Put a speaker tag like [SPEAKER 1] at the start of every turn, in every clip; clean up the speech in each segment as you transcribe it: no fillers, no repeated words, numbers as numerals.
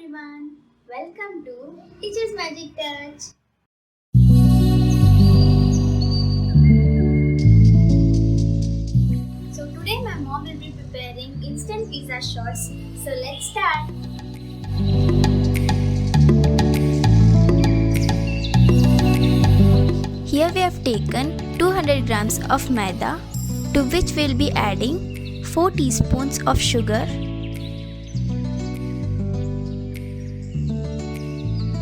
[SPEAKER 1] everyone, welcome to Teacher's Magic Touch. So today my mom will be preparing instant pizza shots. So let's start.
[SPEAKER 2] Here we have taken 200 grams of maida, to which we will be adding 4 teaspoons of sugar,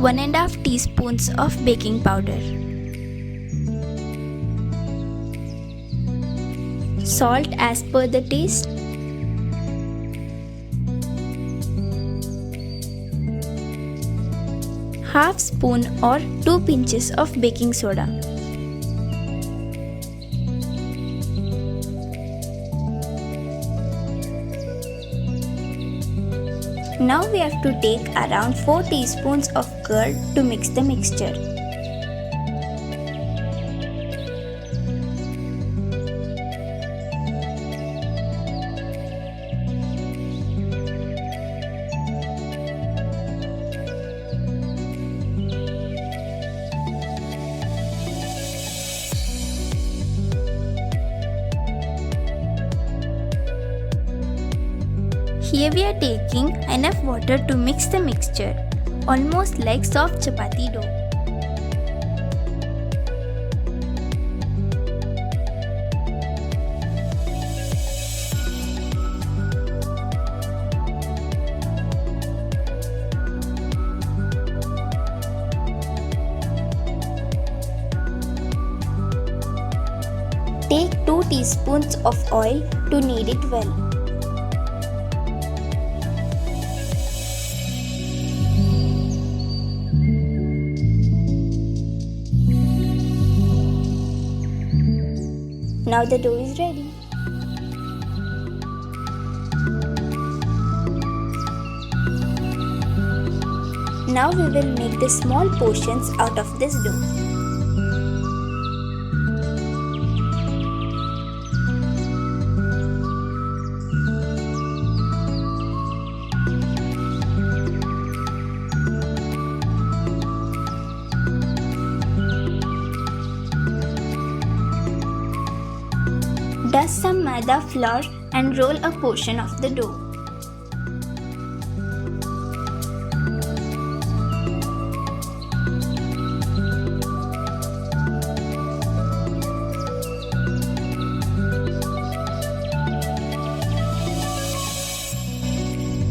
[SPEAKER 2] 1.5 teaspoons of baking powder, salt as per the taste, half spoon or 2 pinches of baking soda. Now we have to take around 4 teaspoons of curd to mix the mixture. Here we are taking enough water to mix the mixture, almost like soft chapati dough. Take 2 teaspoons of oil to knead it well. Now the dough is ready. Now we will make the small portions out of this dough. Dust some maida flour and roll a portion of the dough.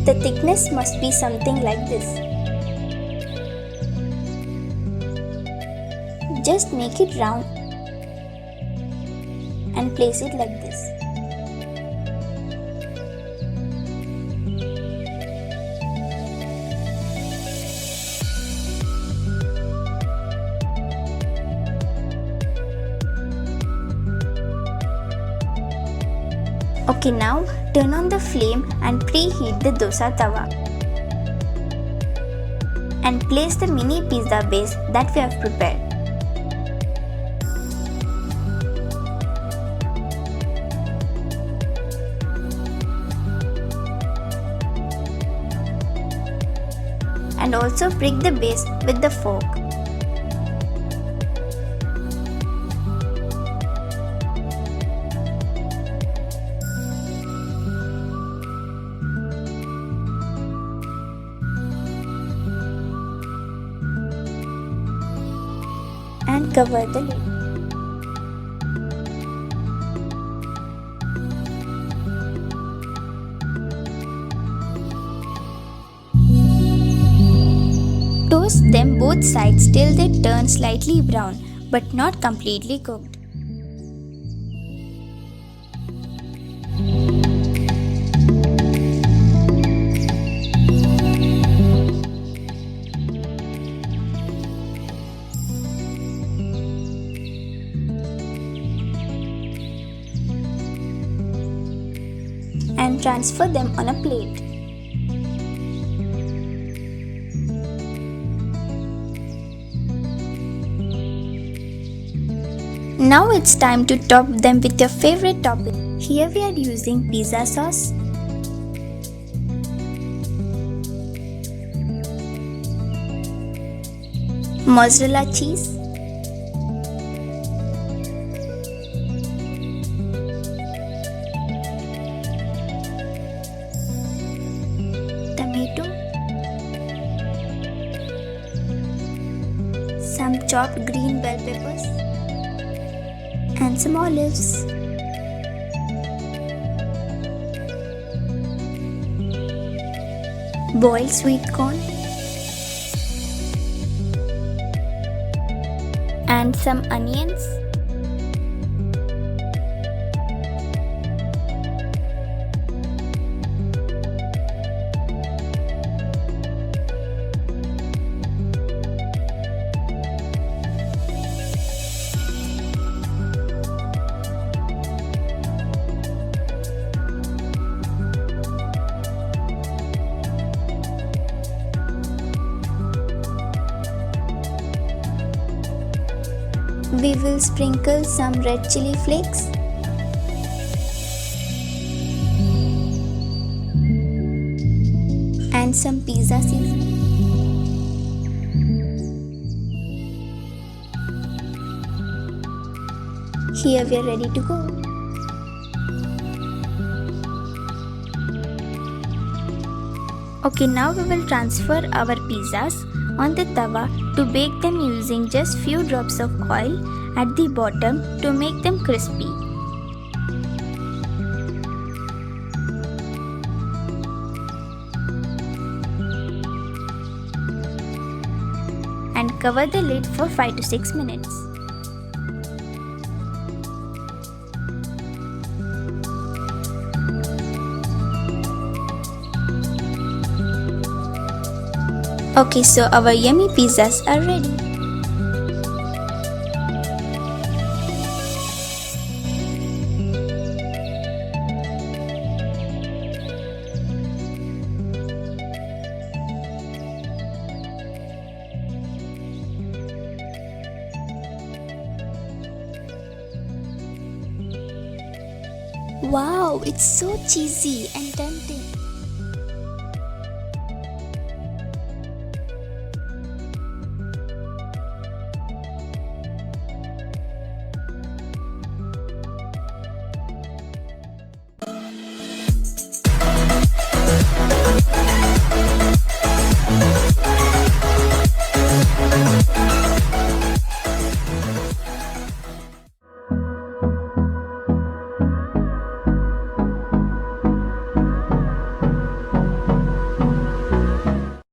[SPEAKER 2] The thickness must be something like this. Just make it round and place it like this. Okay, now turn on the flame and preheat the dosa tawa. And place the mini pizza base that we have prepared. And also prick the base with the fork. And cover the lid. Toast them both sides till they turn slightly brown but not completely cooked. And transfer them on a plate. Now it's time to top them with your favorite topping. Here we are using pizza sauce, mozzarella cheese, tomato, some chopped green bell peppers, and some olives. Boiled sweet corn and some onions. We will sprinkle some red chili flakes and some pizza seasoning. Here we are ready to go. Okay, now we will transfer our pizzas on the tawa to bake them using just few drops of oil at the bottom to make them crispy. And cover the lid for 5 to 6 minutes. Okay, so our yummy pizzas are ready. Wow, it's so cheesy and tempting.